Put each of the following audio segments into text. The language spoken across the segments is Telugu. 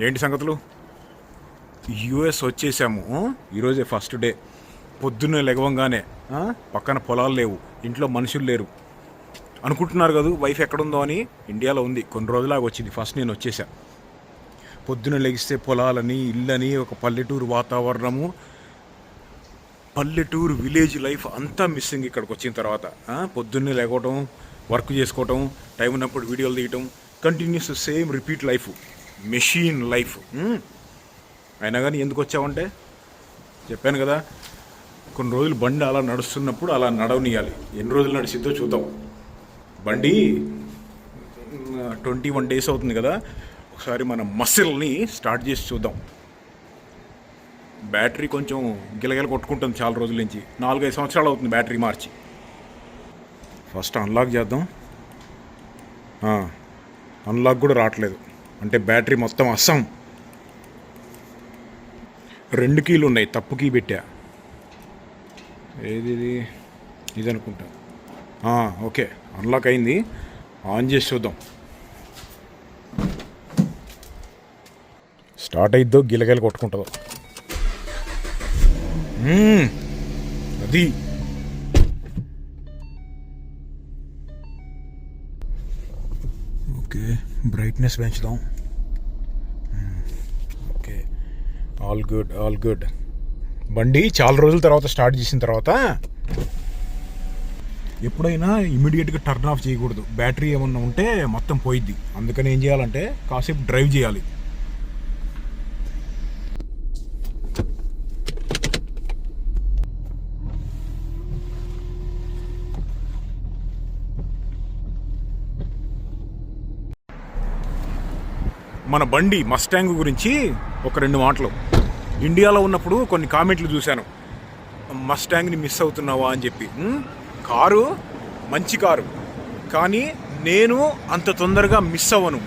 ఏంటి సంగతులు? యుఎస్ వచ్చేసాము. ఈరోజే ఫస్ట్ డే. పొద్దున్నే లెగవంగానే పక్కన పొలాలు లేవు, ఇంట్లో మనుషులు లేరు అనుకుంటున్నారు కదా వైఫ్ ఎక్కడుందో అని. ఇండియాలో ఉంది, కొన్ని రోజులాగా వచ్చింది. ఫస్ట్ నేను వచ్చేసా. పొద్దున్న లెగిస్తే పొలాలని, ఇల్లని, ఒక పల్లెటూరు వాతావరణము, పల్లెటూరు విలేజ్ లైఫ్ అంతా మిస్సింగ్ ఇక్కడికి వచ్చిన తర్వాత. పొద్దున్నే లేకపోవటం, వర్క్ చేసుకోవటం, టైం ఉన్నప్పుడు వీడియోలు తీయటం, continuous same repeat life, machine life. అయినా కానీ ఎందుకు వచ్చావంటే చెప్పాను కదా, కొన్ని రోజులు బండి అలా నడుస్తున్నప్పుడు అలా నడవనియాలి. ఎన్ని రోజులు నడిచిద్దో చూద్దాం. బండి 21 days అవుతుంది కదా, ఒకసారి మన మసిల్ని స్టార్ట్ చేసి చూద్దాం. బ్యాటరీ కొంచెం గిలగిల కొట్టుకుంటుంది చాలా రోజుల నుంచి. 4-5 సంవత్సరాలు అవుతుంది బ్యాటరీ మార్చి. ఫస్ట్ అన్లాక్ చేద్దాం. అన్లాక్ కూడా రావట్లేదు, అంటే బ్యాటరీ మొత్తం అస్సం. 2 కీలు ఉన్నాయి, తప్పు కీ పెట్టా. ఏది ఇది అనుకుంటా. ఓకే, అన్లాక్ అయింది. ఆన్ చేసి చూద్దాం. స్టార్ట్ అయిద్దో గిలగిల కొట్టుకుంటుందో. అది ఓకే, బ్రైట్నెస్ పెంచుదాం. Okay, all good, all good. బండి చాలా రోజుల తర్వాత స్టార్ట్ చేసిన తర్వాత ఎప్పుడైనా ఇమీడియట్గా టర్న్ ఆఫ్ చేయకూడదు. బ్యాటరీ ఏమన్నా ఉంటే మొత్తం పోయిద్ది. అందుకని ఏం చేయాలంటే కాసేపు డ్రైవ్ చేయాలి. మన బండి మస్టాంగ్ గురించి ఒక 2 మాటలు. ఇండియాలో ఉన్నప్పుడు కొన్ని కామెంట్లు చూశాను, మస్టాంగ్ని మిస్ అవుతున్నావా అని చెప్పి. కారు మంచి కారు, కానీ నేను అంత తొందరగా మిస్ అవ్వను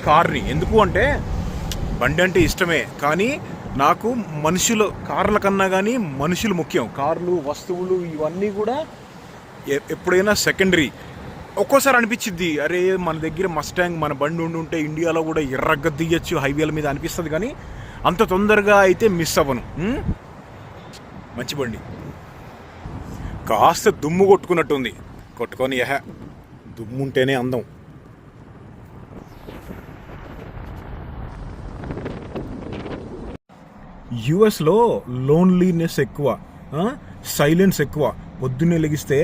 కార్ని. ఎందుకు అంటే బండి అంటే ఇష్టమే, కానీ నాకు మనుషులు, కార్ల కన్నా కానీ మనుషులు ముఖ్యం. కార్లు, వస్తువులు ఇవన్నీ కూడా ఎప్పుడైనా సెకండరీ. ఒక్కోసారి అనిపించిద్ది, అరే మన దగ్గర మస్టాంగ్, మన బండి ఉంటే ఇండియాలో కూడా ఎర్రగా దిగచ్చు హైవేల మీద అనిపిస్తుంది, కానీ అంత తొందరగా అయితే మిస్ అవ్వను. మంచి బండి. కాస్త దుమ్ము కొట్టుకున్నట్టుంది, కొట్టుకొని దుమ్ము ఉంటేనే అందం. యుఎస్లో లోన్లీనెస్ ఎక్కువ, సైలెన్స్ ఎక్కువ. పొద్దున్నే లెగిస్తే,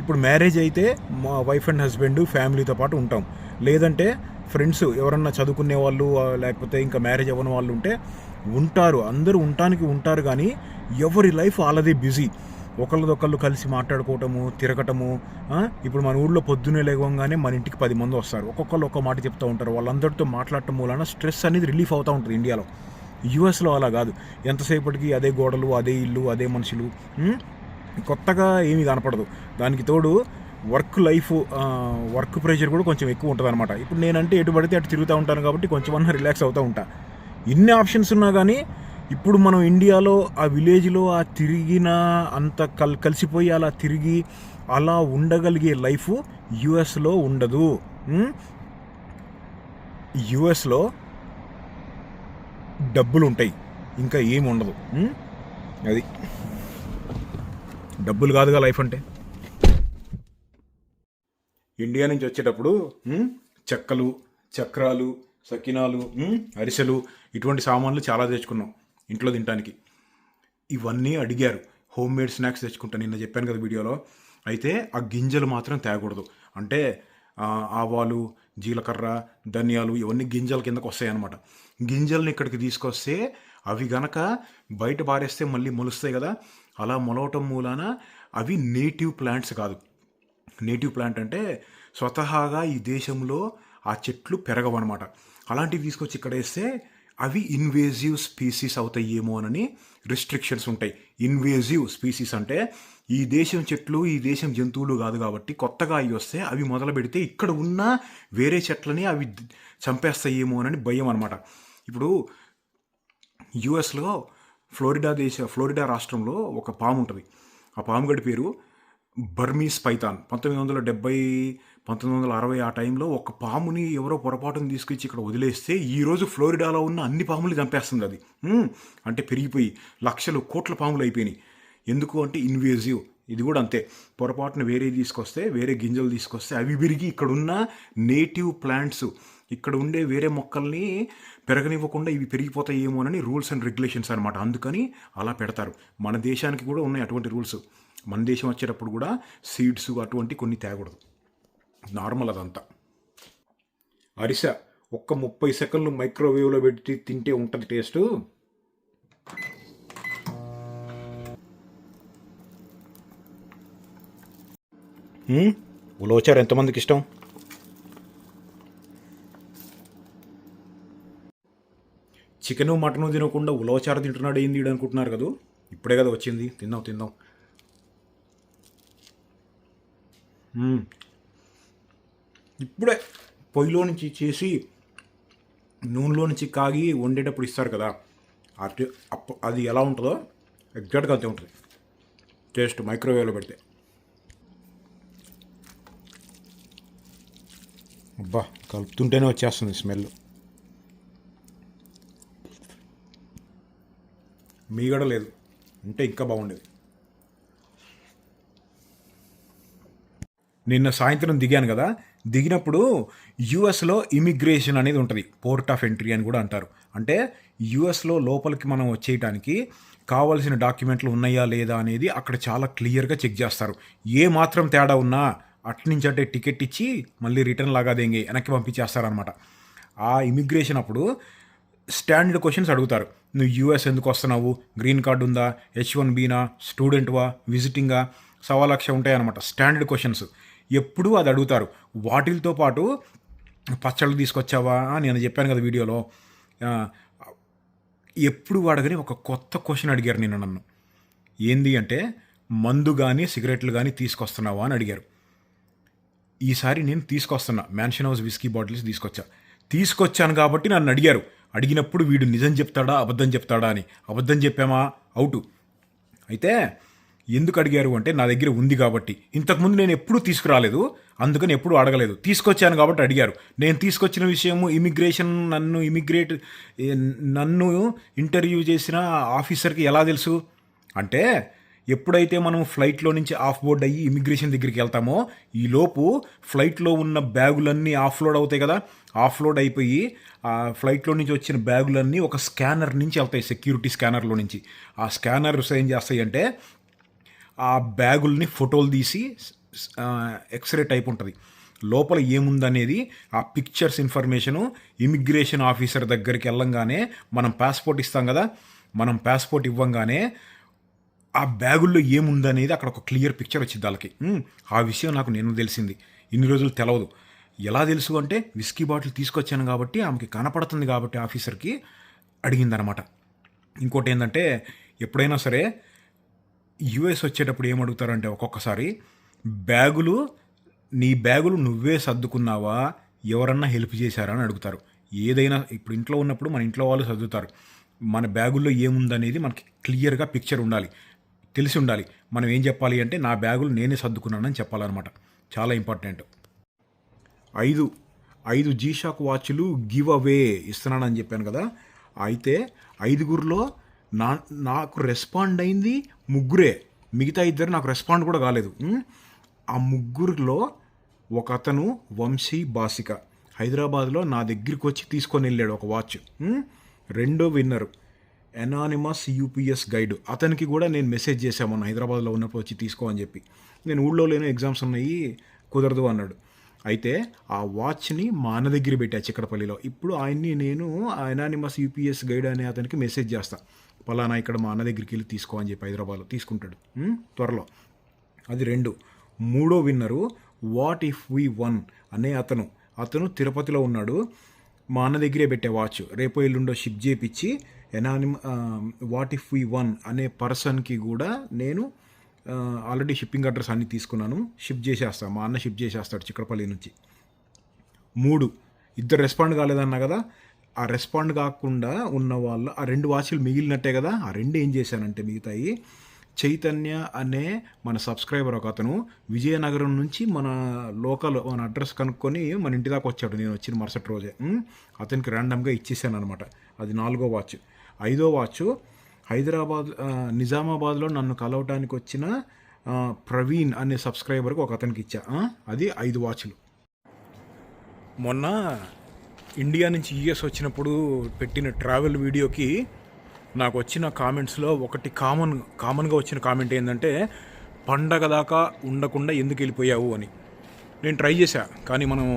ఇప్పుడు మ్యారేజ్ అయితే మా వైఫ్ అండ్ హస్బెండ్ ఫ్యామిలీతో పాటు ఉంటాం, లేదంటే ఫ్రెండ్స్ ఎవరన్నా చదువుకునే వాళ్ళు లేకపోతే ఇంకా మ్యారేజ్ అవ్వని వాళ్ళు ఉంటే ఉంటారు. అందరూ ఉండటానికి ఉంటారు, కానీ ఎవరి లైఫ్ వాళ్ళదే బిజీ. ఒకళ్ళదొకళ్ళు కలిసి మాట్లాడుకోవటము, తిరగటము. ఇప్పుడు మన ఊళ్ళో పొద్దున్నే లేవగానే మన ఇంటికి 10 మంది వస్తారు, ఒక్కొక్కళ్ళు ఒక్క మాట చెప్తూ ఉంటారు. వాళ్ళందరితో మాట్లాడటం వలన స్ట్రెస్ అనేది రిలీఫ్ అవుతూ ఉంటుంది ఇండియాలో. యూఎస్లో అలా కాదు. ఎంతసేపటికి అదే గోడలు, అదే ఇల్లు, అదే మనుషులు, కొత్తగా ఏమీ కనపడదు. దానికి తోడు వర్క్ ప్రెషర్ కూడా కొంచెం ఎక్కువ ఉంటుంది అనమాట. ఇప్పుడు నేనంటే ఎటు పడితే అటు తిరుగుతూ ఉంటాను కాబట్టి కొంచెమన్నా రిలాక్స్ అవుతూ ఉంటా. ఇన్ని ఆప్షన్స్ ఉన్నా కానీ ఇప్పుడు మనం ఇండియాలో ఆ విలేజ్లో ఆ తిరిగిన అంత కలిసిపోయి అలా తిరిగి అలా ఉండగలిగే లైఫ్ యుఎస్లో ఉండదు. యుఎస్లో డబ్బులు ఉంటాయి, ఇంకా ఏమి ఉండదు. అది డబ్బులు కాదుగా లైఫ్ అంటే. ఇండియా నుంచి వచ్చేటప్పుడు చెక్కలు, చక్రాలు, సకినాలు, అరిసెలు ఇటువంటి సామాన్లు చాలా తెచ్చుకున్నాం ఇంట్లో తినడానికి. ఇవన్నీ అడిగారు. హోమ్ మేడ్ స్నాక్స్ తెచ్చుకుంటాను, నిన్న చెప్పాను కదా వీడియోలో. అయితే ఆ గింజలు మాత్రం తేకూడదు. అంటే ఆవాలు, జీలకర్ర, ధనియాలు ఇవన్నీ గింజల కిందకు వస్తాయి అన్నమాట. గింజల్ని ఇక్కడికి తీసుకొస్తే అవి గనక బయట పారేస్తే మళ్ళీ మొలుస్తాయి కదా. అలా మొలవటం మూలాన అవి నేటివ్ ప్లాంట్స్ కాదు. నేటివ్ ప్లాంట్ అంటే స్వతహాగా ఈ దేశంలో ఆ చెట్లు పెరగవన్నమాట. అలాంటివి తీసుకొచ్చి ఇక్కడ వేస్తే అవి ఇన్వేజివ్ స్పీసీస్ అవుతాయేమోనని రిస్ట్రిక్షన్స్ ఉంటాయి. ఇన్వేజివ్ స్పీసీస్ అంటే ఈ దేశం చెట్లు, ఈ దేశం జంతువులు కాదు కాబట్టి కొత్తగా అవి వస్తే అవి మొదలు పెడితే ఇక్కడ ఉన్న వేరే చెట్లని అవి చంపేస్తాయేమోనని భయం అనమాట. ఇప్పుడు యుఎస్లో ఫ్లోరిడా రాష్ట్రంలో ఒక పాము ఉంటుంది. ఆ పాము గడి పేరు బర్మీస్ పైథాన్. 1970 1960 ఆ టైంలో ఒక పాముని ఎవరో పొరపాటుని తీసుకొచ్చి ఇక్కడ వదిలేస్తే ఈరోజు ఫ్లోరిడాలో ఉన్న అన్ని పాములు చంపేస్తుంది అది. అంటే పెరిగిపోయి లక్షలు కోట్ల పాములు అయిపోయినాయి. ఎందుకు అంటే ఇన్వేజివ్. ఇది కూడా అంతే, పొరపాటున వేరే గింజలు తీసుకొస్తే అవి పెరిగి ఇక్కడున్న నేటివ్ ప్లాంట్స్, ఇక్కడ ఉండే వేరే మొక్కల్ని పెరగనివ్వకుండా ఇవి పెరిగిపోతాయేమోనని రూల్స్ అండ్ రెగ్యులేషన్స్ అనమాట. అందుకని అలా పెడతారు. మన దేశానికి కూడా ఉన్నాయి అటువంటి రూల్స్. మన దేశం వచ్చేటప్పుడు కూడా సీడ్స్ అటువంటి కొన్ని తేకూడదు, నార్మల్ అదంతా. అరిస ఒక్క 30 సెకండ్లు మైక్రోవేవ్లో పెట్టి తింటే ఉంటుంది టేస్టు. ఉలవచారు ఎంతమందికి ఇష్టం? చికెను మటను తినకుండా ఉలవచారు తింటున్నాడు ఏంది అనుకుంటున్నారు కదా. ఇప్పుడే కదా వచ్చింది, తిందాం. ఇప్పుడే పొయ్యిలో నుంచి చేసి నూనెలో నుంచి కాగి వండేటప్పుడు ఇస్తారు కదా, అది ఎలా ఉంటుందో ఎగ్జాక్ట్గా అంతే ఉంటుంది టేస్ట్ మైక్రోవేవ్లో పెడితే. అబ్బా, కలుపుతుంటేనే వచ్చేస్తుంది స్మెల్. మీగడ లేదు అంటే ఇంకా బాగుండేది. నిన్న సాయంత్రం దిగాను కదా, దిగినప్పుడు యుఎస్లో ఇమిగ్రేషన్ అనేది ఉంటుంది, పోర్ట్ ఆఫ్ ఎంట్రీ అని కూడా అంటారు. అంటే యుఎస్లో లోపలికి మనం వచ్చేయటానికి కావాల్సిన డాక్యుమెంట్లు ఉన్నాయా లేదా అనేది అక్కడ చాలా క్లియర్గా చెక్ చేస్తారు. ఏ మాత్రం తేడా ఉన్నా అట్నుంచి అంటే టికెట్ ఇచ్చి మళ్ళీ రిటర్న్ లాగాదేంగి వెనక్కి పంపించేస్తారనమాట. ఆ ఇమిగ్రేషన్ అప్పుడు స్టాండర్డ్ క్వశ్చన్స్ అడుగుతారు. నువ్వు యూఎస్ ఎందుకు వస్తున్నావు, గ్రీన్ కార్డు ఉందా, H1Bనా, స్టూడెంట్వా, విజిటింగా, 1,00,000 ఉంటాయన్నమాట స్టాండర్డ్ క్వశ్చన్స్. ఎప్పుడూ అది అడుగుతారు. వాటితో పాటు పచ్చళ్ళు తీసుకొచ్చావా అని నేను చెప్పాను కదా వీడియోలో. ఎప్పుడు అడగని ఒక కొత్త క్వశ్చన్ అడిగారు నిన్న నన్ను. ఏంది అంటే, మందు కానీ సిగరెట్లు కానీ తీసుకొస్తున్నావా అని అడిగారు. ఈసారి నేను తీసుకొస్తున్నా, మ్యాన్షన్ హౌస్ విస్కీ బాటిల్స్ తీసుకొచ్చాను కాబట్టి నన్ను అడిగారు. అడిగినప్పుడు వీడు నిజం చెప్తాడా అబద్ధం చెప్తాడా అని. అబద్ధం చెప్పామా అవుటు. అయితే ఎందుకు అడిగారు అంటే, నా దగ్గర ఉంది కాబట్టి. ఇంతకుముందు నేను ఎప్పుడూ తీసుకురాలేదు, అందుకని ఎప్పుడూ అడగలేదు. తీసుకొచ్చాను కాబట్టి అడిగారు. నేను తీసుకొచ్చిన విషయము ఇమిగ్రేషన్ నన్ను ఇంటర్వ్యూ చేసిన ఆఫీసర్కి ఎలా తెలుసు అంటే, ఎప్పుడైతే మనం ఫ్లైట్లో నుంచి ఆఫ్ బోర్డ్ అయ్యి ఇమిగ్రేషన్ దగ్గరికి వెళ్తామో, ఈలోపు ఫ్లైట్లో ఉన్న బ్యాగులన్నీ ఆఫ్లోడ్ అవుతాయి కదా. ఆఫ్లోడ్ అయిపోయి ఆ ఫ్లైట్లో నుంచి వచ్చిన బ్యాగులన్నీ ఒక స్కానర్ నుంచి వెళ్తాయి, సెక్యూరిటీ స్కానర్లో నుంచి. ఆ స్కానర్స్ ఏం చేస్తాయి అంటే, ఆ బ్యాగుల్ని ఫోటోలు తీసి ఎక్స్రే టైప్ ఉంటుంది, లోపల ఏముందనేది ఆ పిక్చర్స్ ఇన్ఫర్మేషను ఇమిగ్రేషన్ ఆఫీసర్ దగ్గరికి వెళ్ళంగానే, మనం పాస్పోర్ట్ ఇస్తాం కదా, మనం పాస్పోర్ట్ ఇవ్వంగానే ఆ బ్యాగుల్లో ఏముందనేది అక్కడ ఒక క్లియర్ పిక్చర్ వచ్చింది వాళ్ళకి. ఆ విషయం నాకు నిన్న తెలిసింది, ఇన్ని రోజులు తెలవదు. ఎలా తెలుసు అంటే, విస్కీ బాటిల్ తీసుకొచ్చాను కాబట్టి ఆమెకి కనపడుతుంది కాబట్టి ఆఫీసర్కి అడిగిందనమాట. ఇంకోటి ఏంటంటే, ఎప్పుడైనా సరే యుఎస్ వచ్చేటప్పుడు ఏమడుగుతారంటే, ఒక్కొక్కసారి నీ బ్యాగులు నువ్వే సర్దుకున్నావా, ఎవరన్నా హెల్ప్ చేశారా అని అడుగుతారు. ఏదైనా ఇప్పుడు ఇంట్లో ఉన్నప్పుడు మన ఇంట్లో వాళ్ళు సర్దుతారు. మన బ్యాగుల్లో ఏముందనేది మనకి క్లియర్గా పిక్చర్ ఉండాలి, తెలిసి ఉండాలి. మనం ఏం చెప్పాలి అంటే, నా బ్యాగులు నేనే సర్దుకున్నానని చెప్పాలన్నమాట. చాలా ఇంపార్టెంట్. 5 G-Shock వాచ్లు గివ్ అవే ఇస్తున్నానని చెప్పాను కదా. అయితే 5గురిలో నాకు రెస్పాండ్ అయింది 3, మిగతా 2 నాకు రెస్పాండ్ కూడా కాలేదు. ఆ 3లో ఒక అతను వంశీ బాసిక హైదరాబాద్లో నా దగ్గరికి వచ్చి తీసుకొని వెళ్ళాడు ఒక వాచ్. రెండో విన్నరు ఎనానిమస్ UPS గైడ్, అతనికి కూడా నేను మెసేజ్ చేశాను హైదరాబాద్లో ఉన్నప్పుడు వచ్చి తీసుకో అని చెప్పి. నేను ఊళ్ళో లేని ఎగ్జామ్స్ ఉన్నాయి కుదరదు అన్నాడు. అయితే ఆ వాచ్ని మా అన్న దగ్గర పెట్టా చిక్కడపల్లిలో. ఇప్పుడు ఆయన్ని నేను ఆ ఎనానిమస్ UPS గైడ్ అనే అతనికి మెసేజ్ చేస్తా, పలానా ఇక్కడ మా అన్న దగ్గరికి వెళ్ళి తీసుకో అని చెప్పి. హైదరాబాద్లో తీసుకుంటాడు త్వరలో. అది 2. మూడో విన్నరు వాట్ ఇఫ్ వి వన్ అనే అతను తిరుపతిలో ఉన్నాడు. మా అన్న దగ్గరే పెట్టే వాచ్, రేపు ఎల్లుండో షిప్ చేయించి వాట్ ఇఫ్ వి వన్ అనే పర్సన్కి కూడా నేను ఆల్రెడీ షిప్పింగ్ అడ్రస్ అన్నీ తీసుకున్నాను, షిప్ చేసేస్తాను. మా అన్న షిప్ చేసేస్తాడు చిక్కడపల్లి నుంచి. 3 2 రెస్పాండ్ కాలేదన్నా కదా, ఆ రెస్పాండ్ కాకుండా ఉన్న వాళ్ళ ఆ 2 వాచ్లు మిగిలినట్టే కదా. ఆ 2 ఏం చేశానంటే, మిగతాయి చైతన్య అనే మన సబ్స్క్రైబర్ ఒక అతను విజయనగరం నుంచి మన అడ్రస్ కనుక్కొని మన ఇంటి దాకా వచ్చాడు. నేను వచ్చిన మరుసటి రోజే అతనికి ర్యాండమ్గా ఇచ్చేసాను అనమాట. అది 4వ వాచ్. 5వ వాచ్ హైదరాబాద్ నిజామాబాద్లో నన్ను కలవటానికి వచ్చిన ప్రవీణ్ అనే సబ్స్క్రైబర్కి ఒక అతనికి ఇచ్చా. అది 5 వాచ్లు. మొన్న ఇండియా నుంచి యూఎస్ వచ్చినప్పుడు పెట్టిన ట్రావెల్ వీడియోకి నాకు వచ్చిన కామెంట్స్లో ఒకటి కామన్గా వచ్చిన కామెంట్ ఏంటంటే, పండగ దాకా ఉండకుండా ఎందుకు వెళ్ళిపోయావు అని. నేను ట్రై చేశా, కానీ మనం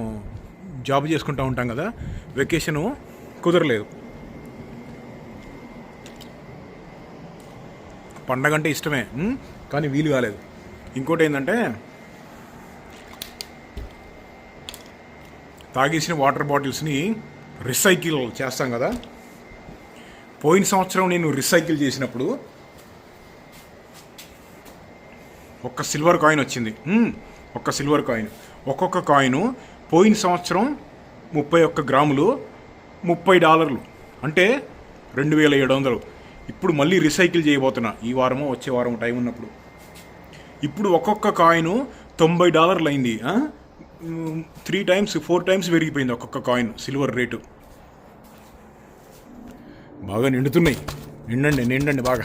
జాబ్ చేసుకుంటూ ఉంటాం కదా, వెకేషను కుదరలేదు. పండగ అంటే ఇష్టమే, కానీ వీలు కాలేదు. ఇంకోటి ఏంటంటే, తాగేసిన వాటర్ బాటిల్స్ని రీసైకిల్ చేస్తాం కదా. పోయిన సంవత్సరం నేను రీసైకిల్ చేసినప్పుడు ఒక్క సిల్వర్ కాయిన్ వచ్చింది. ఒక్క సిల్వర్ కాయిన్, ఒక్కొక్క కాయిన్ పోయిన సంవత్సరం 31 గ్రాములు $30, అంటే 2700. ఇప్పుడు మళ్ళీ రీసైకిల్ చేయబోతున్నా, ఈ వారమో వచ్చే వారం టైం ఉన్నప్పుడు. ఇప్పుడు ఒక్కొక్క కాయిన్ $90 అయింది. 3 times 4 times పెరిగిపోయింది ఒక్కొక్క కాయిన్ సిల్వర్ రేటు. బాగా నిండుతున్నాయి. నిండండి బాగా.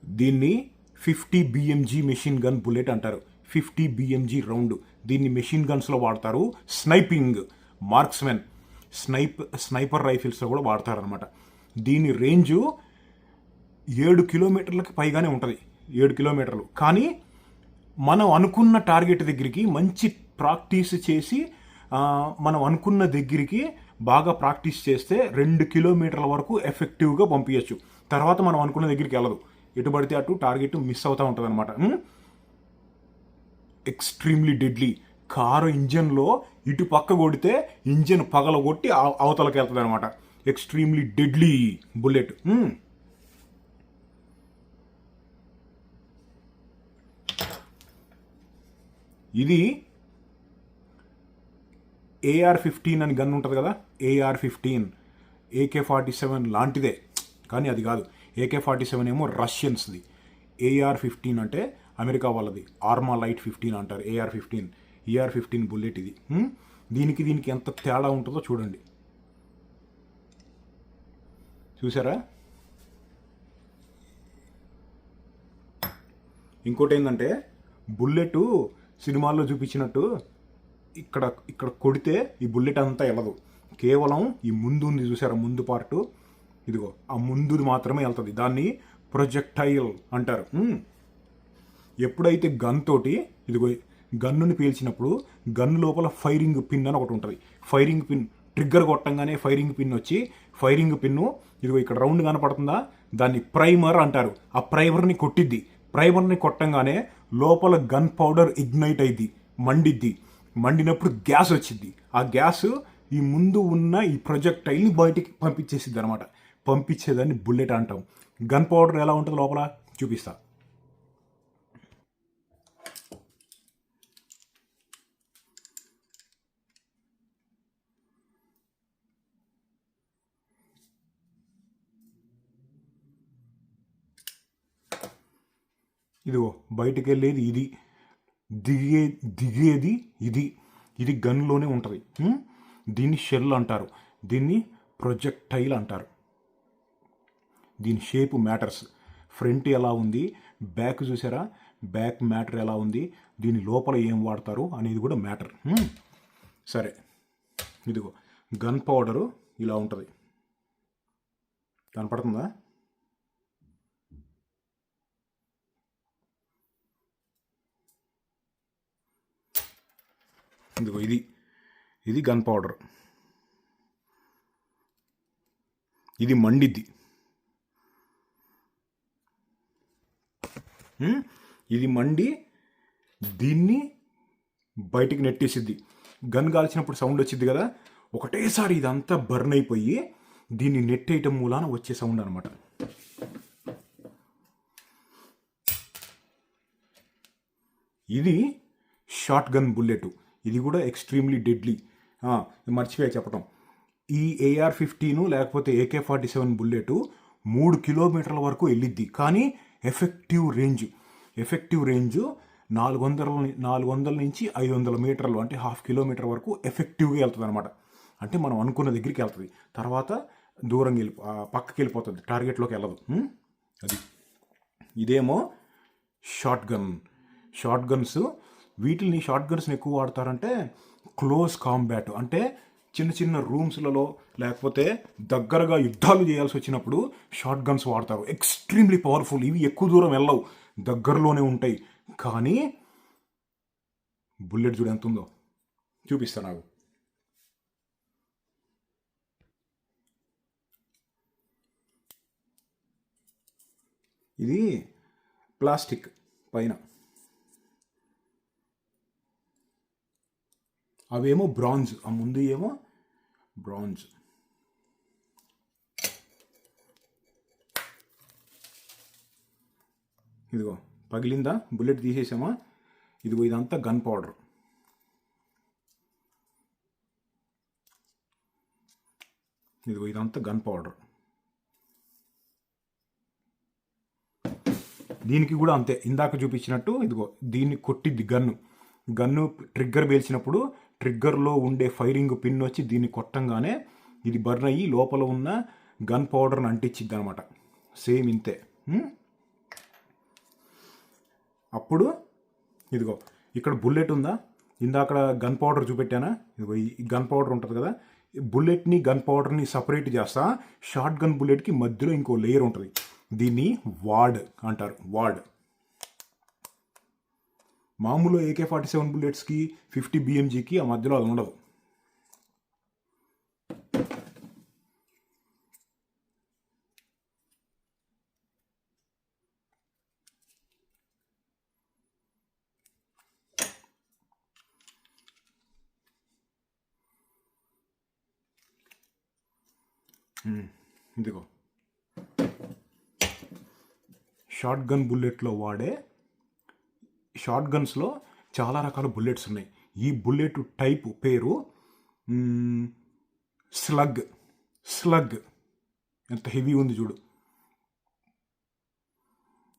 దీన్ని 50 BMG మెషిన్ గన్ బుల్లెట్ అంటారు. 50 BMG రౌండ్. దీన్ని మెషిన్ గన్స్లో వాడతారు. స్నైపింగ్, మార్క్స్మెన్, స్నైపర్ రైఫిల్స్లో కూడా వాడతారనమాట. దీని రేంజు 7 కిలోమీటర్లకి పైగానే ఉంటుంది. 7 కిలోమీటర్లు. కానీ మనం అనుకున్న టార్గెట్ దగ్గరికి మంచి ప్రాక్టీస్ చేసి మనం అనుకున్న దగ్గరికి బాగా ప్రాక్టీస్ చేస్తే 2 కిలోమీటర్ల వరకు ఎఫెక్టివ్గా పంపించచ్చు. తర్వాత మనం అనుకున్న దగ్గరికి వెళ్ళదు, ఎటు పడితే అటు టార్గెట్ మిస్ అవుతూ ఉంటుంది అనమాట. Extremely deadly. కారు ఇంజన్లో ఇటు పక్క కొడితే ఇంజన్ పగలగొట్టి అవతలకి వెళ్తుంది అనమాట. Extremely deadly bullet. ఇది AR-15 అని గన్ ఉంటుంది కదా, AR-15, AK-47 లాంటిదే, కానీ అది కాదు. AK-47 ఏమో రష్యన్స్ది. AR-15 అంటే అమెరికా వాళ్ళది. ఆర్మా లైట్ 15 అంటారు. AR-15, ER-15 బుల్లెట్ ఇది. దీనికి ఎంత తేడా ఉంటుందో చూడండి. చూసారా? ఇంకోటి ఏంటంటే, బుల్లెట్ సినిమాల్లో చూపించినట్టు ఇక్కడ కొడితే ఈ బుల్లెట్ అంతా వెళ్ళదు. కేవలం ఈ ముందు ఉంది చూసారా, ముందు పార్టు, ఇదిగో ఆ ముందుది మాత్రమే వెళ్తుంది. దాన్ని ప్రొజెక్టైల్ అంటారు. ఎప్పుడైతే గన్ తోటి ఇదిగో గన్నుని పేల్చినప్పుడు గన్ లోపల ఫైరింగ్ పిన్ అని ఒకటి ఉంటుంది. ఫైరింగ్ పిన్ ట్రిగ్గర్ కొట్టంగానే ఫైరింగ్ పిన్ వచ్చి, ఫైరింగ్ పిన్ను ఇదిగో ఇక్కడ రౌండ్ కనపడుతుందా, దాన్ని ప్రైమర్ అంటారు. ఆ ప్రైమర్ని కొట్టిద్ది. ప్రైమర్ని కొట్టంగానే లోపల గన్ పౌడర్ ఇగ్నైట్ అయింది, మండిద్ది. మండినప్పుడు గ్యాస్ వచ్చింది. ఆ గ్యాస్ ఈ ముందు ఉన్న ఈ ప్రొజెక్టైల్ని బయటికి పంపించేసిద్ది అనమాట. పంపించేదాన్ని బుల్లెట్ అంటాం. గన్ పౌడర్ ఎలా ఉంటుంది లోపల చూపిస్తా. ఇదిగో బయటికి వెళ్ళేది ఇది, దిగేది ఇది గన్లోనే ఉంటుంది. దీన్ని షెల్ అంటారు. దీన్ని ప్రొజెక్టైల్ అంటారు. దీని షేపు మ్యాటర్స్. ఫ్రంట్ ఎలా ఉంది, బ్యాక్ చూసారా, బ్యాక్ మ్యాటర్ ఎలా ఉంది, దీని లోపల ఏం వాడతారు అనేది కూడా మ్యాటర్. సరే, ఇదిగో గన్ పౌడరు ఇలా ఉంటుంది, కనపడుతుందా? ఇదిగో ఇది గన్ పౌడర్. ఇది మండిద్ది. ఇది మండి దీన్ని బయటికి నెట్టేసిద్ది. గన్ కాల్చినప్పుడు సౌండ్ వచ్చింది కదా, ఒకటేసారి ఇదంతా బర్న్ అయిపోయి దీన్ని నెట్టేయటం మూలాన వచ్చే సౌండ్ అనమాట. ఇది షార్ట్ గన్ బుల్లెట్. ఇది కూడా ఎక్స్ట్రీమ్లీ డెడ్లీ. మర్చిపోయా చెప్పటం, ఈ AR-15 లేకపోతే AK-47 బుల్లెట్ 3 కిలోమీటర్ల వరకు వెళ్ళిద్ది. కానీ ఎఫెక్టివ్ రేంజ్ 400 నుంచి 500 మీటర్లు, అంటే 1/2 కిలోమీటర్ వరకు ఎఫెక్టివ్గా వెళ్తుంది అనమాట. అంటే మనం అనుకున్న దగ్గరికి వెళ్తుంది, తర్వాత దూరం పక్కకి వెళ్ళిపోతుంది, టార్గెట్లోకి వెళ్ళదు. అది ఇదేమో షార్ట్ గన్స్. షార్ట్ గన్స్ని ఎక్కువ వాడతారంటే క్లోజ్ కాంబాట్, అంటే చిన్న చిన్న రూమ్స్లలో లేకపోతే దగ్గరగా యుద్ధాలు చేయాల్సి వచ్చినప్పుడు షార్ట్ గన్స్ వాడతారు. Extremely powerful. ఇవి ఎక్కువ దూరం వెళ్ళవు, దగ్గరలోనే ఉంటాయి. కానీ బుల్లెట్ చూడు ఎంత ఉందో, చూపిస్తాను నాకు. ఇది ప్లాస్టిక్ పైన, అవేమో బ్రాంజ్, ఆ ముందు ఏమో బ్రాంజ్. ఇదిగో పగిలిందా, బుల్లెట్ తీసేసామా, ఇదిగో ఇదంతా గన్ పౌడర్. దీనికి కూడా అంతే, ఇందాక చూపించినట్టు ఇదిగో దీన్ని కొట్టిద్ది గన్ను ట్రిగ్గర్ పేల్చినప్పుడు ట్రిగ్గర్లో ఉండే ఫైరింగ్ పిన్ వచ్చి దీన్ని కొట్టంగానే ఇది బర్న్ అయ్యి లోపల ఉన్న గన్ పౌడర్ని అంటించిద్ది అనమాట. సేమ్ ఇంతే. అప్పుడు ఇదిగో ఇక్కడ బుల్లెట్ ఉందా, ఇందాక గన్ పౌడర్ చూపెట్టానా, ఇదిగో ఈ గన్ పౌడర్ ఉంటుంది కదా, బుల్లెట్ని గన్ పౌడర్ని సపరేట్ చేస్తా. షార్ట్ గన్ బుల్లెట్కి మధ్యలో ఇంకో లేయర్ ఉంటుంది, దీన్ని వాడ్ అంటారు. మామూలు AK-47 బుల్లెట్స్కి 50 BMGకి ఆ మధ్యలో అది ఉండదు. ఇదిగో షార్ట్ గన్ బుల్లెట్లో వాడే, షార్ట్ గన్స్లో చాలా రకాల బుల్లెట్స్ ఉన్నాయి. ఈ బుల్లెట్ టైప్ పేరు స్లగ్. ఎంత హెవీ ఉంది చూడు.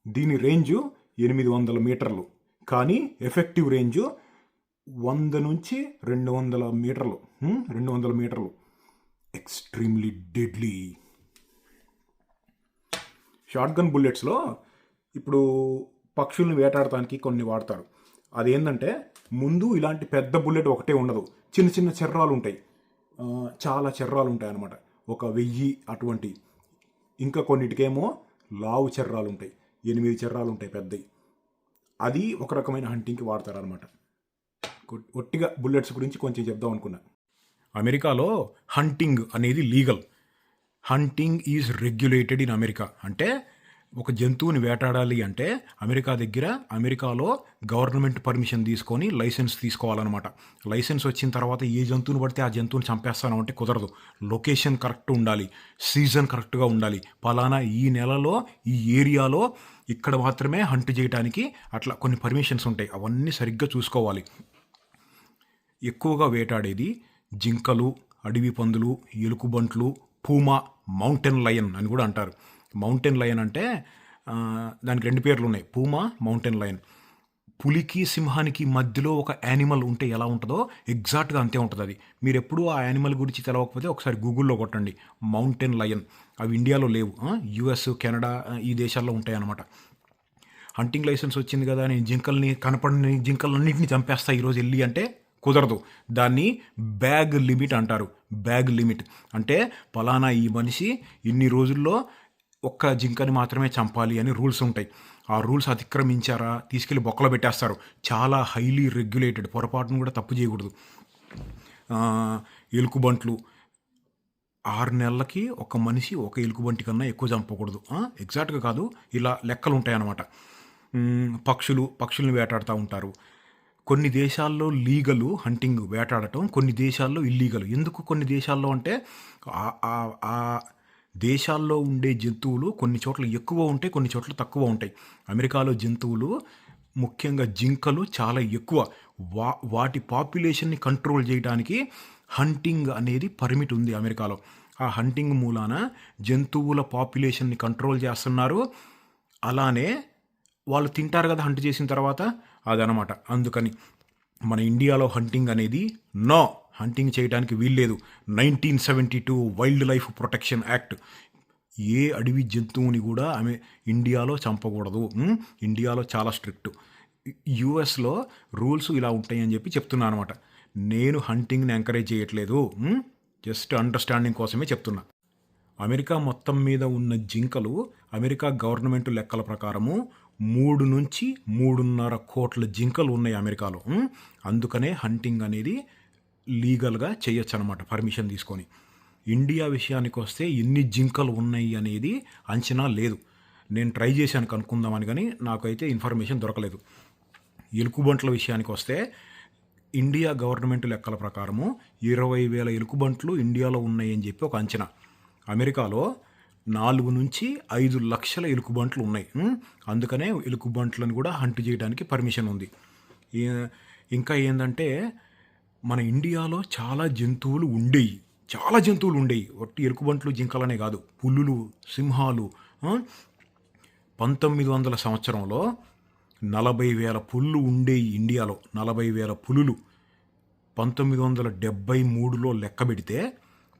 దీని రేంజు 800 మీటర్లు, కానీ ఎఫెక్టివ్ రేంజు 100 నుంచి 200 మీటర్లు. 200 మీటర్లు. Extremely deadly. షార్ట్ గన్ బుల్లెట్స్లో ఇప్పుడు పక్షుల్ని వేటాడటానికి కొన్ని వాడతారు. అదేంటంటే ముందు ఇలాంటి పెద్ద బుల్లెట్ ఒకటే ఉండదు, చిన్న చిన్న చెర్రాలు ఉంటాయి, చాలా చెర్రాలు ఉంటాయి అన్నమాట, 1000 అటువంటి. ఇంకా కొన్నిటికేమో లావు చెర్రాలు ఉంటాయి, 8 చెర్రాలు ఉంటాయి పెద్దవి. అది ఒక రకమైన హంటింగ్కి వాడతారు అనమాట. ఒట్టిగా బుల్లెట్స్ గురించి కొంచెం చెప్దాం అనుకున్నా. అమెరికాలో హంటింగ్ అనేది legal. Hunting is regulated in America. అంటే ఒక జంతువుని వేటాడాలి అంటే అమెరికాలో గవర్నమెంట్ పర్మిషన్ తీసుకొని లైసెన్స్ తీసుకోవాలన్నమాట. లైసెన్స్ వచ్చిన తర్వాత ఏ జంతువుని పడితే ఆ జంతువుని చంపేస్తాను అంటే కుదరదు. లొకేషన్ కరెక్ట్ ఉండాలి, సీజన్ కరెక్ట్గా ఉండాలి. పలానా ఈ నెలలో ఈ ఏరియాలో ఇక్కడ మాత్రమే హంట్ చేయడానికి అట్లా కొన్ని పర్మిషన్స్ ఉంటాయి, అవన్నీ సరిగ్గా చూసుకోవాలి. ఎక్కువగా వేటాడేది జింకలు, అడవి పందులు, ఎలుకబంట్లు, పూమా, మౌంటైన్ లయన్ అని కూడా అంటారు. మౌంటైన్ లయన్ అంటే దానికి 2 పేర్లు ఉన్నాయి, పూమా, మౌంటైన్ లయన్. పులికి సింహానికి మధ్యలో ఒక యానిమల్ ఉంటే ఎలా ఉంటుందో ఎగ్జాక్ట్గా అంతే ఉంటుంది అది. మీరు ఎప్పుడూ ఆ యానిమల్ గురించి తెలవకపోతే ఒకసారి గూగుల్లో కొట్టండి, మౌంటైన్ లయన్. అవి ఇండియాలో లేవు, US, కెనడా ఈ దేశాల్లో ఉంటాయి అన్నమాట. హంటింగ్ లైసెన్స్ వచ్చింది కదా, నేను కనపడిన జింకలన్నింటినీ చంపేస్తా ఈరోజు వెళ్ళి అంటే కుదరదు. దాన్ని బ్యాగ్ లిమిట్ అంటారు. బ్యాగ్ లిమిట్ అంటే పలానా ఈ మనిషి ఇన్ని రోజుల్లో ఒక్క జింకని మాత్రమే చంపాలి అని రూల్స్ ఉంటాయి. ఆ రూల్స్ అతిక్రమించారా తీసుకెళ్ళి బొక్కలో పెట్టేస్తారు. చాలా హైలీ రెగ్యులేటెడ్, పొరపాటును కూడా తప్పు చేయకూడదు. ఎలుకబంట్లు 6 నెలలకి ఒక మనిషి ఒక ఎలుకబంటి కన్నా ఎక్కువ చంపకూడదు. ఎగ్జాక్ట్గా కాదు, ఇలా లెక్కలు ఉంటాయి అన్నమాట. పక్షుల్ని వేటాడుతూ ఉంటారు. కొన్ని దేశాల్లో లీగలు హంటింగ్, వేటాడటం, కొన్ని దేశాల్లో ఇల్లీగలు. ఎందుకు కొన్ని దేశాల్లో అంటే ఆ దేశాల్లో ఉండే జంతువులు కొన్ని చోట్ల ఎక్కువ ఉంటాయి, కొన్ని చోట్ల తక్కువ ఉంటాయి. అమెరికాలో జంతువులు ముఖ్యంగా జింకలు చాలా ఎక్కువ. వాటి పాపులేషన్ని కంట్రోల్ చేయడానికి హంటింగ్ అనేది పర్మిట్ ఉంది అమెరికాలో. ఆ హంటింగ్ మూలాన జంతువుల పాపులేషన్ని కంట్రోల్ చేస్తున్నారు. అలానే వాళ్ళు తింటారు కదా హంట్ చేసిన తర్వాత, అదనమాట. అందుకని మన ఇండియాలో హంటింగ్ అనేది హంటింగ్ చేయడానికి వీల్లేదు. 1972 వైల్డ్ లైఫ్ ప్రొటెక్షన్ యాక్ట్ ఏ అడవి జంతువుని కూడా ఇండియాలో చంపకూడదు. ఇండియాలో చాలా స్ట్రిక్ట్. యుఎస్లో రూల్స్ ఇలా ఉంటాయని చెప్పి చెప్తున్నా అనమాట. నేను హంటింగ్ని ఎంకరేజ్ చేయట్లేదు, జస్ట్ అండర్స్టాండింగ్ కోసమే చెప్తున్నా. అమెరికా మొత్తం మీద ఉన్న జింకలు అమెరికా గవర్నమెంట్ లెక్కల ప్రకారము 3 నుంచి 3.5 కోట్ల జింకలు ఉన్నాయి అమెరికాలో. అందుకనే హంటింగ్ అనేది లీగల్గా చేయొచ్చు అనమాట, పర్మిషన్ తీసుకొని. ఇండియా విషయానికి వస్తే ఎన్ని జింకలు ఉన్నాయి అనేది అంచనా లేదు. నేను ట్రై చేశాను కనుక్కుందామని, కానీ నాకైతే ఇన్ఫర్మేషన్ దొరకలేదు. ఎలుగుబంట్ల విషయానికి వస్తే ఇండియా గవర్నమెంట్ లెక్కల ప్రకారము 20,000 ఎలుగుబంట్లు ఇండియాలో ఉన్నాయని చెప్పి ఒక అంచనా. అమెరికాలో 4 నుంచి 5 లక్షల ఎలుగుబంట్లు ఉన్నాయి. అందుకనే ఎలుగుబంట్లను కూడా హంట్ చేయడానికి పర్మిషన్ ఉంది. ఇంకా ఏంటంటే మన ఇండియాలో చాలా జంతువులు ఉండేవి. ఒట్టి ఎలుగుబంట్లు జింకలనే కాదు, పులులు, సింహాలు. 1900 సంవత్సరంలో 40,000 పులులు ఉండేవి ఇండియాలో. 40,000 పులులు 1973లో లెక్క పెడితే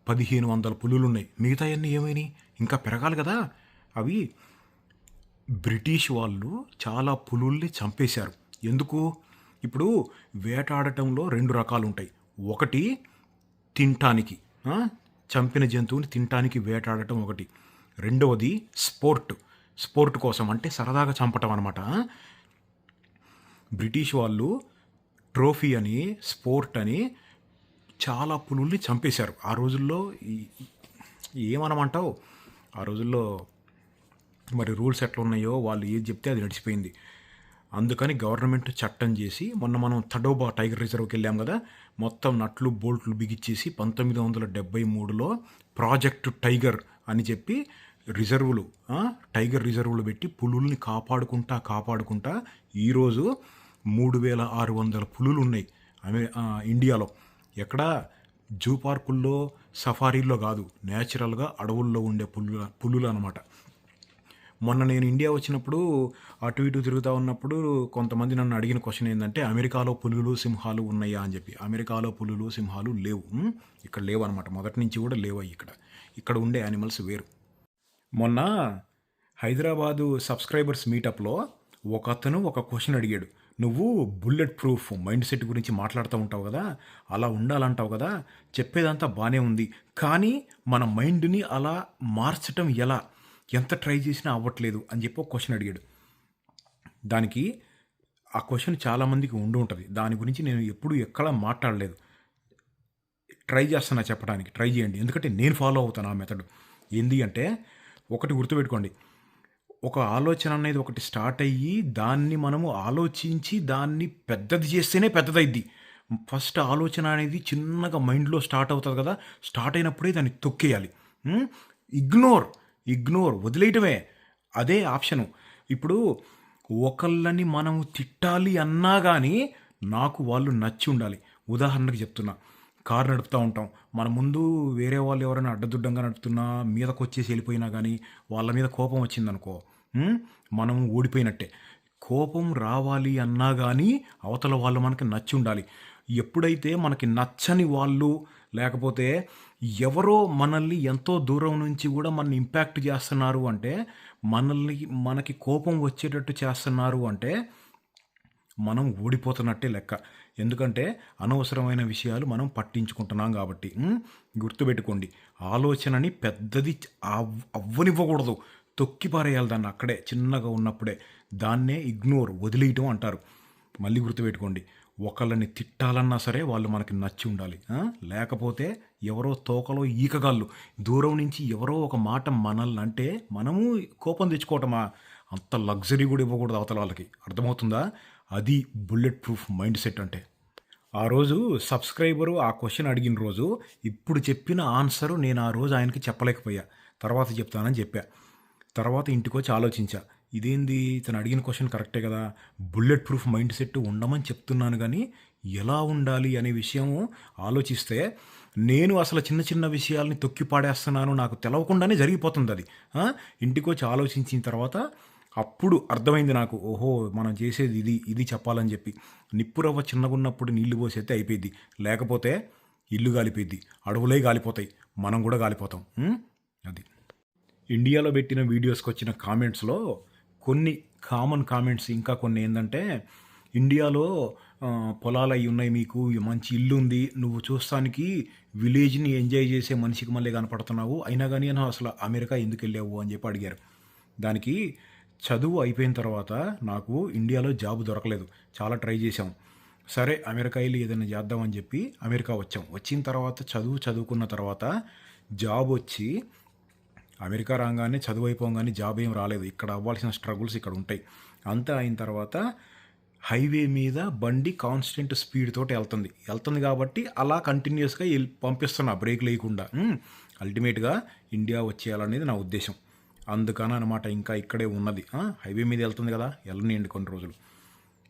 1,500 పులులు ఉన్నాయి. మిగతా అన్నీ ఏమైనాయి? ఇంకా పెరగాలి కదా. అవి బ్రిటిష్ వాళ్ళు చాలా పులుల్ని చంపేశారు. ఎందుకు? ఇప్పుడు వేటాడటంలో 2 రకాలు ఉంటాయి. ఒకటి తినటానికి, చంపిన జంతువుని తినటానికి వేటాడటం ఒకటి. రెండవది స్పోర్ట్ కోసం, అంటే సరదాగా చంపటం అనమాట. బ్రిటిష్ వాళ్ళు ట్రోఫీ అని, స్పోర్ట్ అని చాలా పులుల్ని చంపేశారు. ఆ రోజుల్లో ఏమనమంటావు, ఆ రోజుల్లో మరి రూల్స్ ఎట్లా ఉన్నాయో వాళ్ళు ఏది చెప్తే అది నడిచిపోయింది. అందుకని గవర్నమెంట్ చట్టం చేసి, మొన్న మనం తడోబా టైగర్ రిజర్వ్కి వెళ్ళాం కదా, మొత్తం నట్లు బోల్ట్లు బిగిచ్చేసి 1973లో ప్రాజెక్టు టైగర్ అని చెప్పి టైగర్ రిజర్వులు పెట్టి పులుల్ని కాపాడుకుంటా ఈరోజు 3,600 పులులు ఉన్నాయి ఇండియాలో. ఎక్కడ? జూ పార్కుల్లో, సఫారీల్లో కాదు, న్యాచురల్గా అడవుల్లో ఉండే పులులు అనమాట. మొన్న నేను ఇండియా వచ్చినప్పుడు అటు ఇటు తిరుగుతూ ఉన్నప్పుడు కొంతమంది నన్ను అడిగిన క్వశ్చన్ ఏంటంటే, అమెరికాలో పులులు, సింహాలు ఉన్నాయా అని చెప్పి. అమెరికాలో పులులు, సింహాలు లేవు. ఇక్కడ లేవు అనమాట. మొదటి నుంచి కూడా లేవు. ఇక్కడ ఉండే యానిమల్స్ వేరు. మొన్న హైదరాబాదు సబ్స్క్రైబర్స్ మీటప్లో ఒకతను ఒక క్వశ్చన్ అడిగాడు. నువ్వు బుల్లెట్ ప్రూఫ్ మైండ్ సెట్ గురించి మాట్లాడుతూ ఉంటావు కదా, అలా ఉండాలంటావు కదా, చెప్పేదంతా బాగానే ఉంది, కానీ మన మైండ్ని అలా మార్చటం ఎలా? ఎంత ట్రై చేసినా అవ్వట్లేదు అని చెప్పి ఒక క్వశ్చన్ అడిగాడు. దానికి ఆ క్వశ్చన్ చాలామందికి ఉంటుంది. దాని గురించి నేను ఎప్పుడూ ఎక్కడా మాట్లాడలేదు. ట్రై చేస్తున్నా చెప్పడానికి. ట్రై చేయండి, ఎందుకంటే నేను ఫాలో అవుతాను ఆ మెథడ్. ఏంది అంటే, ఒకటి గుర్తుపెట్టుకోండి, ఒక ఆలోచన అనేది ఒకటి స్టార్ట్ అయ్యి దాన్ని మనము ఆలోచించి దాన్ని పెద్దది చేస్తేనే పెద్దదైద్ది. ఫస్ట్ ఆలోచన అనేది చిన్నగా మైండ్లో స్టార్ట్ అవుతుంది కదా, స్టార్ట్ అయినప్పుడే దాన్ని తొక్కేయాలి. ఇగ్నోర్ వదిలేయటమే, అదే ఆప్షను. ఇప్పుడు ఒకళ్ళని మనము తిట్టాలి అన్నా కానీ నాకు వాళ్ళు నచ్చి ఉండాలి. ఉదాహరణకు చెప్తున్నా, కారు నడుపుతూ ఉంటాం, మన ముందు వేరే వాళ్ళు ఎవరైనా అడ్డదుడ్డంగా నడుపుతున్నా, మీదకి వచ్చేసి వెళ్ళిపోయినా కానీ వాళ్ళ మీద కోపం వచ్చిందనుకో, మనం ఓడిపోయినట్టే. కోపం రావాలి అన్నా కానీ అవతల వాళ్ళు మనకి నచ్చి ఉండాలి. ఎప్పుడైతే మనకి నచ్చని వాళ్ళు, లేకపోతే ఎవరో మనల్ని ఎంతో దూరం నుంచి కూడా మనల్ని ఇంపాక్ట్ చేస్తున్నారు అంటే, మనకి కోపం వచ్చేటట్టు చేస్తున్నారు అంటే మనం ఓడిపోతున్నట్టే లెక్క. ఎందుకంటే అనవసరమైన విషయాలు మనం పట్టించుకుంటున్నాం కాబట్టి. గుర్తుపెట్టుకోండి, ఆలోచనని పెద్దది అవ్వనివ్వకూడదు, తొక్కి పారేయాలి దాన్ని అక్కడే, చిన్నగా ఉన్నప్పుడే. దాన్నే వదిలేయటం అంటారు. మళ్ళీ గుర్తుపెట్టుకోండి, ఒకళ్ళని తిట్టాలన్నా సరే వాళ్ళు మనకి నచ్చి ఉండాలి. లేకపోతే ఎవరో తోకలో ఈకగాళ్ళు దూరం నుంచి ఎవరో ఒక మాట మనల్ని అంటే మనము కోపం తెచ్చుకోవటమా? అంత లగ్జరీ కూడా ఇవ్వకూడదు అవతల వాళ్ళకి. అర్థమవుతుందా? అది బుల్లెట్ ప్రూఫ్ మైండ్ సెట్ అంటే. ఆ రోజు సబ్స్క్రైబరు ఆ క్వశ్చన్ అడిగిన రోజు ఇప్పుడు చెప్పిన ఆన్సరు నేను ఆ రోజు ఆయనకి చెప్పలేకపోయా. తర్వాత చెప్తానని చెప్పా. తర్వాత ఇంటికి వచ్చి ఆలోచించా, ఇదేంది, తను అడిగిన క్వశ్చన్ కరెక్టే కదా, బుల్లెట్ ప్రూఫ్ మైండ్ సెట్ ఉండమని చెప్తున్నాను కానీ ఎలా ఉండాలి అనే విషయం ఆలోచిస్తే నేను అసలు చిన్న చిన్న విషయాల్ని తొక్కి పాడేస్తున్నాను, నాకు తెలవకుండానే జరిగిపోతుంది అది. ఇంటికొచ్చి ఆలోచించిన తర్వాత అప్పుడు అర్థమైంది నాకు, ఓహో మనం చేసేది ఇది ఇది చెప్పాలని చెప్పి. నిప్పురవ్వ చిన్నగున్నప్పుడు నీళ్లు పోసేస్తే అయిపోయింది, లేకపోతే ఇల్లు కాలిపోయిద్ది, అడవులే కాలిపోతాయి, మనం కూడా కాలిపోతాం. అది ఇండియాలో పెట్టిన వీడియోస్కి వచ్చిన కామెంట్స్లో కొన్ని కామన్ కామెంట్స్, ఇంకా కొన్ని ఏంటంటే, ఇండియాలో పొలాలు అవి ఉన్నాయి, మీకు మంచి ఇల్లు ఉంది, నువ్వు చూస్తానికి విలేజ్ని ఎంజాయ్ చేసే మనిషికి మళ్ళీ కనపడుతున్నావు, అయినా కానీ అసలు అమెరికా ఎందుకు వెళ్ళావు అని చెప్పి అడిగారు. దానికి చదువు అయిపోయిన తర్వాత నాకు ఇండియాలో జాబ్ దొరకలేదు, చాలా ట్రై చేసాం. సరే అమెరికా వెళ్ళి ఏదైనా చేద్దామని చెప్పి అమెరికా వచ్చాం. వచ్చిన తర్వాత చదువుకున్న తర్వాత జాబ్ వచ్చి, అమెరికా రాగానే చదువు అయిపోగానే జాబ్ ఏం రాలేదు, ఇక్కడ అవ్వాల్సిన స్ట్రగుల్స్ ఇక్కడ ఉంటాయి. అంతా అయిన తర్వాత హైవే మీద బండి కాన్స్టెంట్ స్పీడ్ తోటి వెళ్తుంది కాబట్టి అలా కంటిన్యూస్గా పంపిస్తున్నా బ్రేక్ లేకుండా. అల్టిమేట్గా ఇండియా వచ్చేయాలనేది నా ఉద్దేశం. అందుకని అనమాట ఇంకా ఇక్కడే ఉన్నది. హైవే మీద వెళ్తుంది కదా, వెళ్ళనియండి కొన్ని రోజులు.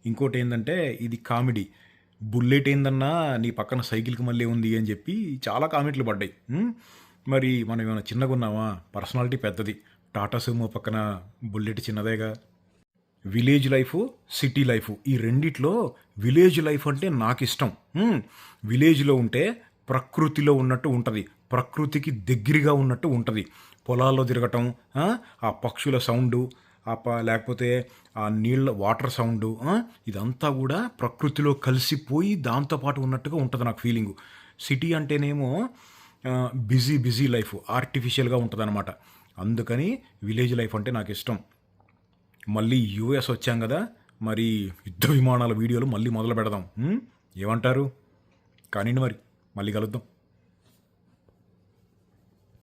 ఇంకోటి ఏంటంటే, ఇది కామెడీ, బుల్లెట్ ఏందన్నా నీ పక్కన సైకిల్కి మళ్ళీ ఉంది అని చెప్పి చాలా కామెంట్లు పడ్డాయి. మరి మనం ఏమైనా చిన్నగా ఉన్నామా? పర్సనాలిటీ పెద్దది, టాటా సుమో పక్కన బుల్లెట్ చిన్నదేగా. విలేజ్ లైఫ్, సిటీ లైఫ్, ఈ రెండిట్లో విలేజ్ లైఫ్ అంటే నాకు ఇష్టం. విలేజ్లో ఉంటే ప్రకృతిలో ఉన్నట్టు ఉంటుంది, ప్రకృతికి దగ్గరగా ఉన్నట్టు ఉంటుంది. పొలాల్లో తిరగటం, ఆ పక్షుల సౌండు, లేకపోతే ఆ నీళ్ళ వాటర్ సౌండు, ఇదంతా కూడా ప్రకృతిలో కలిసిపోయి దాంతోపాటు ఉన్నట్టుగా ఉంటుంది నాకు ఫీలింగు. సిటీ అంటేనేమో బిజీ లైఫ్, ఆర్టిఫిషియల్గా ఉంటుంది అనమాట. అందుకని విలేజ్ లైఫ్ అంటే నాకు ఇష్టం. మళ్ళీ యూఎస్ వచ్చాం కదా, మరి యుద్ధ విమానాల వీడియోలు మళ్ళీ మొదలు పెడదాం. ఏమంటారు? కానీ మరి మళ్ళీ కలుద్దాం.